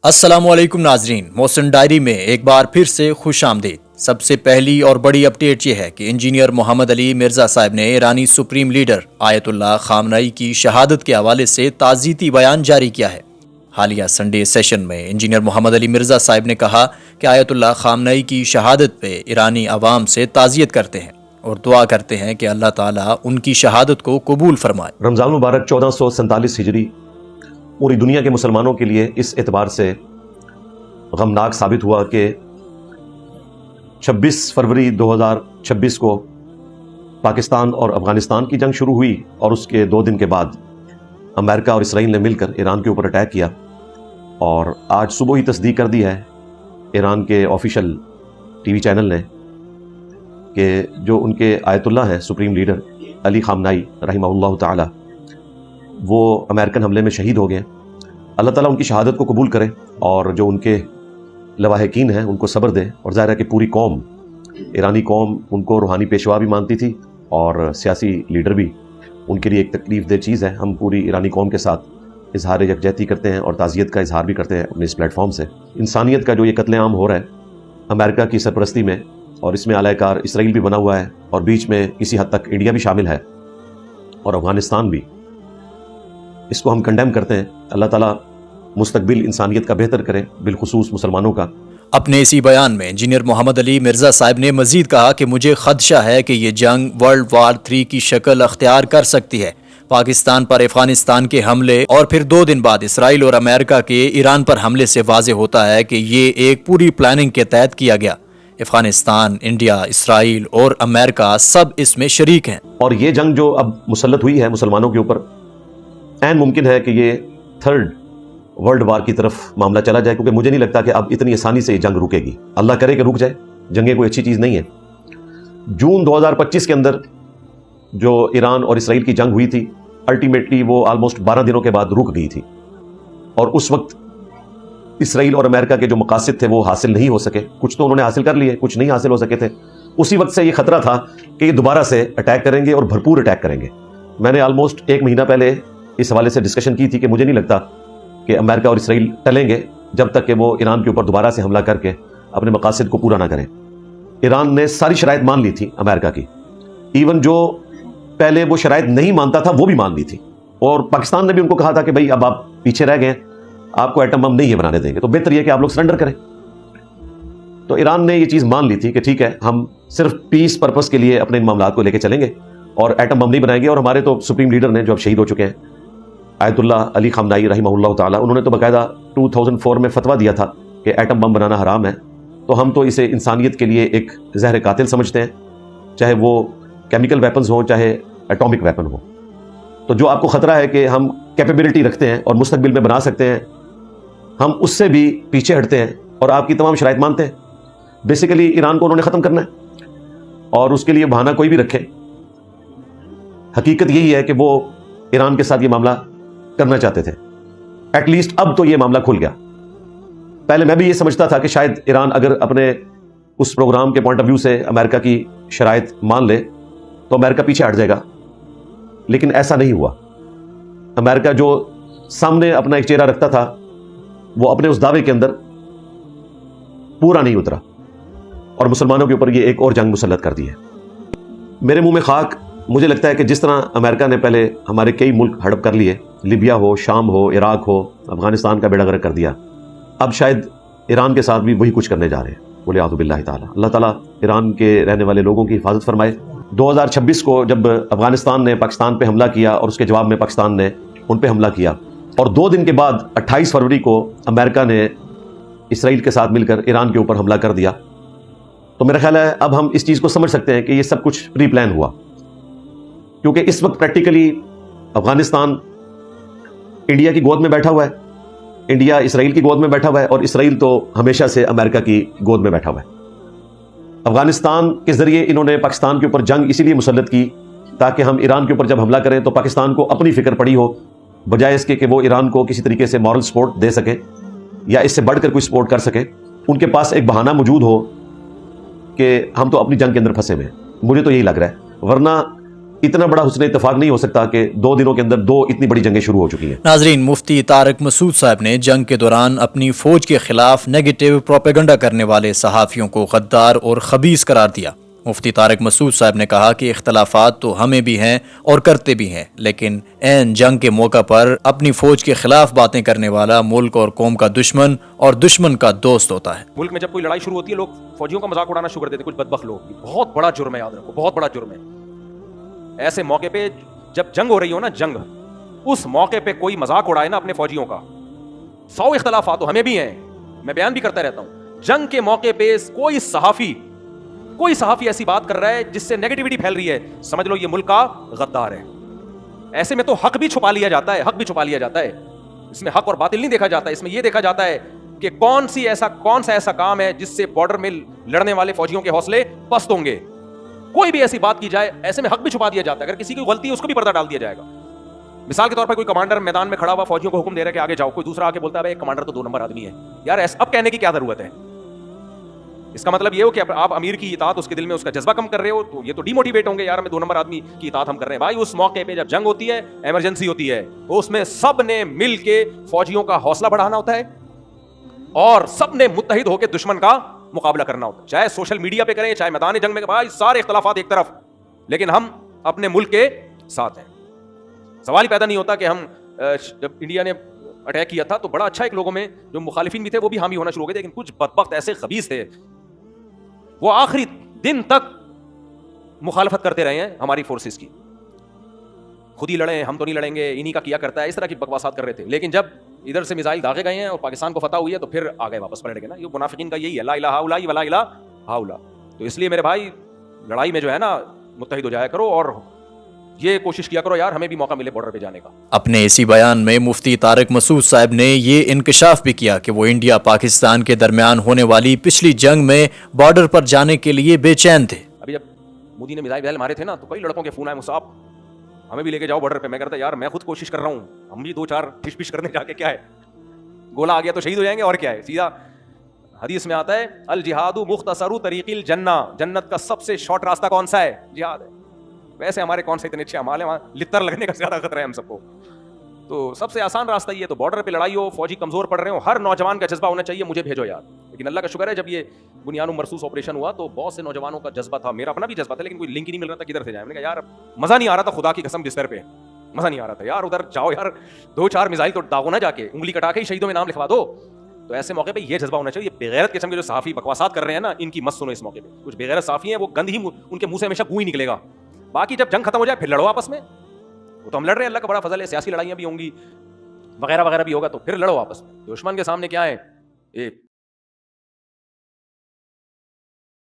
अस्सलाम वालेकुम नाजरीन, मोहसिन डायरी में एक बार फिर से खुश आमदीद। सबसे पहली और बड़ी अपडेट ये है कि इंजीनियर मोहम्मद अली मिर्ज़ा साहब ने ईरानी सुप्रीम लीडर आयतुल्लाह खामनई की शहादत के हवाले से ताज़ीती बयान जारी किया है। हालिया संडे सेशन में इंजीनियर मोहम्मद अली मिर्ज़ा साहब ने कहा कि आयतुल्लाह खामनई की शहादत पे ईरानी अवाम से ताज़ियत करते हैं और दुआ करते हैं कि अल्लाह ताला उनकी शहादत को कबूल फरमाए। रमज़ान मुबारक 1447 हिजरी पूरी दुनिया के मुसलमानों के लिए इस एतबार से गमनाक साबित हुआ कि 26 फरवरी 2026 को पाकिस्तान और अफ़गानिस्तान की जंग शुरू हुई और उसके 2 दिन के बाद अमेरिका और इसराइल ने मिलकर ईरान के ऊपर अटैक किया। और आज सुबह ही तस्दीक कर दी है ईरान के ऑफिशियल टीवी चैनल ने कि जो उनके आयतुल्लाह हैं सुप्रीम लीडर अली खामनई रहमहुल्लाह ताला, वो अमेरिकन हमले में शहीद हो गए। अल्लाह ताला उनकी शहादत को कबूल करे और जो उनके लवाहिकीन हैं उनको सब्र दे। और ज़ाहिर है कि पूरी कौम, ईरानी कौम उनको रूहानी पेशवा भी मानती थी और सियासी लीडर भी। उनके लिए एक तकलीफ दह चीज़ है। हम पूरी ईरानी कौम के साथ इजहार यकजहती करते हैं और ताज़ियत का इजहार भी करते हैं अपने इस प्लेटफॉर्म से। इंसानियत का जो ये कत्लेआम हो रहा है अमेरिका की सरपरस्ती में, और इसमें आलाकार इसराइल भी बना हुआ है और बीच में किसी हद तक इंडिया भी शामिल है और अफ़गानिस्तान भी, इसको हम कंडेम करते हैं। अल्लाह ताला मुस्तकबिल इंसानियत का बेहतर करे, बिलखुसूस मुसलमानों का। अपने इसी बयान में इंजीनियर मोहम्मद अली मिर्ज़ा साहब ने मजीद कहा कि मुझे खदशा है कि ये जंग वर्ल्ड वार 3 की शक्ल अख्तियार कर सकती है। पाकिस्तान पर अफगानिस्तान के हमले और फिर 2 दिन बाद इसराइल और अमेरिका के ईरान पर हमले से वाज़ेह होता है कि ये एक पूरी प्लानिंग के तहत किया गया। अफगानिस्तान, इंडिया, इसराइल और अमेरिका सब इसमें शरीक हैं। और ये जंग जो अब मुसल्लत हुई है मुसलमानों के ऊपर, ऐन मुमकिन है कि ये 3rd वर्ल्ड वार की तरफ मामला चला जाए, क्योंकि मुझे नहीं लगता कि अब इतनी आसानी से ये जंग रुकेगी। अल्लाह करे कि रुक जाए। जंगें कोई अच्छी चीज़ नहीं है। जून 2025 के अंदर जो ईरान और इसराइल की जंग हुई थी, अल्टीमेटली वो ऑलमोस्ट 12 दिनों के बाद रुक गई थी। और उस वक्त इसराइल और अमेरिका के जो मकासद थे वो हासिल नहीं हो सके। कुछ तो उन्होंने हासिल कर लिए, कुछ नहीं हासिल हो सके थे। उसी वक्त से ये खतरा था कि ये दोबारा से अटैक करेंगे और भरपूर अटैक करेंगे। मैंने ऑलमोस्ट 1 महीना पहले इस हवाले से डिस्कशन की थी कि मुझे नहीं लगता कि अमेरिका और इसराइल टलेंगे जब तक कि वो ईरान के ऊपर दोबारा से हमला करके अपने मकासद को पूरा ना करें। ईरान ने सारी शराइत मान ली थी अमेरिका की, इवन जो पहले वो शराइत नहीं मानता था वो भी मान ली थी। और पाकिस्तान ने भी उनको कहा था कि भाई अब आप पीछे रह गए, आपको एटम बम नहीं है बनाने देंगे, तो बेहतर यह कि आप लोग सरेंडर करें। तो ईरान ने ये चीज़ मान ली थी कि ठीक है, हम सिर्फ पीस पर्पस के लिए अपने इन मामलों को लेकर चलेंगे और एटम बम नहीं बनाएंगे। और हमारे तो सुप्रीम लीडर ने, जो अब शहीद हो चुके हैं, आयतुल्लाह अली खामनई रहमहुल्लाह ताला, उन्होंने तो बाकायदा 2004 में फतवा दिया था कि एटम बम बनाना हराम है। तो हम तो इसे इंसानियत के लिए एक जहर कातिल समझते हैं, चाहे वो केमिकल वेपन्स हो चाहे एटॉमिक वेपन हो। तो जो आपको ख़तरा है कि हम कैपेबिलिटी रखते हैं और मुस्तकबिल में बना सकते हैं, हम उससे भी पीछे हटते हैं और आपकी तमाम शराइत मानते हैं। बेसिकली ईरान को उन्होंने ख़त्म करना है और उसके लिए बहाना कोई भी रखे। हकीकत यही है कि वो ईरान के साथ ये मामला करना चाहते थे। एटलीस्ट अब तो ये मामला खुल गया। पहले मैं भी ये समझता था कि शायद ईरान अगर अपने उस प्रोग्राम के पॉइंट ऑफ व्यू से अमेरिका की शराइत मान ले तो अमेरिका पीछे हट जाएगा, लेकिन ऐसा नहीं हुआ। अमेरिका जो सामने अपना एक चेहरा रखता था वो अपने उस दावे के अंदर पूरा नहीं उतरा और मुसलमानों के ऊपर ये एक और जंग मुसल्लत कर दी है। मेरे मुंह में खाक। मुझे लगता है कि जिस तरह अमेरिका ने पहले हमारे कई मुल्क हड़प कर लिए, लिबिया हो, शाम हो, इराक हो, अफगानिस्तान का बेड़ा गर्क कर दिया, अब शायद ईरान के साथ भी वही कुछ करने जा रहे हैं। बोले आज़ु बिल्लाहि ताला। अल्लाह ताला ईरान के रहने वाले लोगों की हिफाजत फरमाए। 2026 को जब अफगानिस्तान ने पाकिस्तान पे हमला किया और उसके जवाब में पाकिस्तान ने उन पे हमला किया, और 2 दिन के बाद 28 फरवरी को अमेरिका ने इसराइल के साथ मिलकर ईरान के ऊपर हमला कर दिया, तो मेरा ख्याल है अब हम इस चीज़ को समझ सकते हैं कि ये सब कुछ प्री प्लान हुआ। क्योंकि इस वक्त प्रैक्टिकली अफगानिस्तान इंडिया की गोद में बैठा हुआ है, इंडिया इसराइल की गोद में बैठा हुआ है, और इसराइल तो हमेशा से अमेरिका की गोद में बैठा हुआ है। अफगानिस्तान के ज़रिए इन्होंने पाकिस्तान के ऊपर जंग इसीलिए मुसल्लत की ताकि हम ईरान के ऊपर जब हमला करें तो पाकिस्तान को अपनी फ़िक्र पड़ी हो, बजाय इसके कि वो ईरान को किसी तरीके से मॉरल सपोर्ट दे सके या इससे बढ़कर कोई सपोर्ट कर सके। उनके पास एक बहाना मौजूद हो कि हम तो अपनी जंग के अंदर फंसे हुए हैं। मुझे तो यही लग रहा है, वरना इतना बड़ा हुस्न इत्तेफाक नहीं हो सकता कि 2 दिनों के अंदर 2 इतनी बड़ी जंगें शुरू हो चुकी हैं। नाजरीन, मुफ्ती तारिक मसूद साहब ने जंग के दौरान अपनी फौज के खिलाफ नेगेटिव प्रोपेगेंडा करने वाले सहाफ़ियों को गद्दार और खबीस करार दिया। मुफ्ती तारिक मसूद साहब ने कहा कि इख्तलाफात तो हमें भी हैं और करते भी हैं, लेकिन ऐन जंग के मौका पर अपनी फौज के खिलाफ बातें करने वाला मुल्क और कौम का दुश्मन और दुश्मन का दोस्त होता है। मुल्क में जब कोई लड़ाई शुरू होती है लोग फौजियों का मजाक उड़ाना शुरू कर देते, कुछ बदबख्त लोग। बहुत बड़ा जुर्म है, याद रखो, बहुत बड़ा जुर्म है। ऐसे मौके पे जब जंग हो रही हो ना, जंग, उस मौके पे कोई मजाक उड़ाए ना अपने फौजियों का, 100 इख्तलाफात तो हमें भी हैं, मैं बयान भी करता रहता हूं। जंग के मौके पे कोई सहाफी ऐसी बात कर रहा है जिससे नेगेटिविटी फैल रही है, समझ लो ये मुल्क का गद्दार है। ऐसे में तो हक भी छुपा लिया जाता है, हक भी छुपा लिया जाता है। इसमें हक और बातिल नहीं देखा जाता, इसमें यह देखा जाता है कि कौन सा ऐसा काम है जिससे बॉर्डर में लड़ने वाले फौजियों के हौसले पस्त होंगे। कोई भी ऐसी बात की जाए, ऐसे में हक भी छुपा दिया जाता है। अगर किसी की गलती है उसको भी पर्दा डाल दिया जाएगा। मिसाल के तौर पर कोई कमांडर मैदान में खड़ा हुआ फौजियों को हुक्म दे रहा है कि आगे जाओ, कोई दूसरा आके बोलता है कमांडर तो 2 नंबर आदमी है। यार अब कहने की क्या जरूरत है? इसका मतलब ये हो कि आप अमीर की इताअत उसके दिल में उसका जज्बा कम कर रहे हो, तो ये तो डिमोटिवेट होंगे, यार हमें 2 नंबर आदमी की इताअत हम कर रहे हैं। भाई उस मौके पे जब जंग होती है, इमरजेंसी होती है, उसमें सब ने मिल के फौजियों का हौसला बढ़ाना होता है और सब ने मुत्तहिद होकर दुश्मन का मुकाबला करना होता है। चाहे सोशल मीडिया पे करें, चाहे मैदान जंग में, भाई सारे इख्तलाफात एक तरफ, लेकिन हम अपने मुल्क के साथ हैं। सवाल ही पैदा नहीं होता कि हम जब इंडिया ने अटैक किया था तो बड़ा अच्छा, एक लोगों में जो मुखालिफिन भी थे वो भी हामी होना शुरू हो गए, लेकिन कुछ बदबख्त ऐसे खबीस थे, वो आखिरी दिन तक मुखालफत करते रहे हैं हमारी फोर्सेस की। खुद ही लड़े, हम तो नहीं लड़ेंगे, इन्हीं का किया करता है, इस तरह की बकवासात कर रहे थे। लेकिन जब इधर से मिसाइल दागे गए हैं और पाकिस्तान को फतह हुई है तो फिर आ गए वापस पलट गए ना। ये मुनाफिकीन का यही है, ला इलाहा इल्लल्लाह वला इलाहा इल्लल्लाह। तो इसलिए मेरे भाई, लड़ाई में जो है ना मुत्तहिद हो जाया करो और ये कोशिश किया करो यार हमें भी मौका मिले बॉर्डर पे जाने का। अपने इसी बयान में मुफ्ती तारिक मसूद साहब ने ये इंकशाफ भी किया कि वो इंडिया पाकिस्तान के दरमियान होने वाली पिछली जंग में बॉर्डर पर जाने के लिए बेचैन थे। अभी जब मोदी ने मिसाइल मारे थे ना, तो कई लड़कों के फोन आए, मुझसे आप हमें भी लेके जाओ बॉर्डर पे। मैं कहता यार मैं खुद कोशिश कर रहा हूँ, हम भी 2-4 ठिश करने जाके क्या है, गोला आ गया तो शहीद हो जाएंगे और क्या है। सीधा हदीस में आता है, अल जिहादु मुख्तसरु तरीक़िल जन्ना, जन्नत का सबसे शॉर्ट रास्ता कौन सा है? जिहाद है। वैसे हमारे कौन से इतने अच्छे अमाल हैं, वहाँ लित्तर लगने का ज्यादा खतरा है हम सबको, तो सबसे आसान रास्ता ये। तो बॉर्डर पे लड़ाई हो, फौजी कमजोर पड़ रहे हो, हर नौजवान का जज्बा होना चाहिए मुझे भेजो यार। लेकिन अल्लाह का शुक्र है जब ये बुनियानु मरसूस ऑपरेशन हुआ तो बहुत से नौजवानों का जज्बा था, मेरा अपना भी जज्बा था, लेकिन कोई लिंक ही नहीं मिल रहा था किधर से जाए। मैंने कहा यार मजा नहीं आ रहा था, खुदा की कसम बिस्तर पे मजा नहीं आ रहा था यार, उधर जाओ यार, 2-4 मिसाइल तो दागो ना जाके, उंगली कटा के ही शहीदों में नाम लिखवा दो। तो ऐसे मौके पे ये जज्बा होना चाहिए। बेगैरत किस्म के जो सहाफी बकवासात कर रहे हैं ना, इनकी मत सुनो इस मौके पे। कुछ बेगैरत सहाफी हैं, वो गंद ही उनके मुंह से हमेशा गूं ही निकलेगा। बाकी जब जंग खत्म हो जाए फिर लड़ो आपस में, वो तो हम लड़ रहे हैं, अल्लाह का बड़ा फजल है, सियासी लड़ाइयां भी होंगी, वगैरह वगैरह भी होगा, तो फिर लड़ो आपस में। दुश्मन के सामने क्या है, एक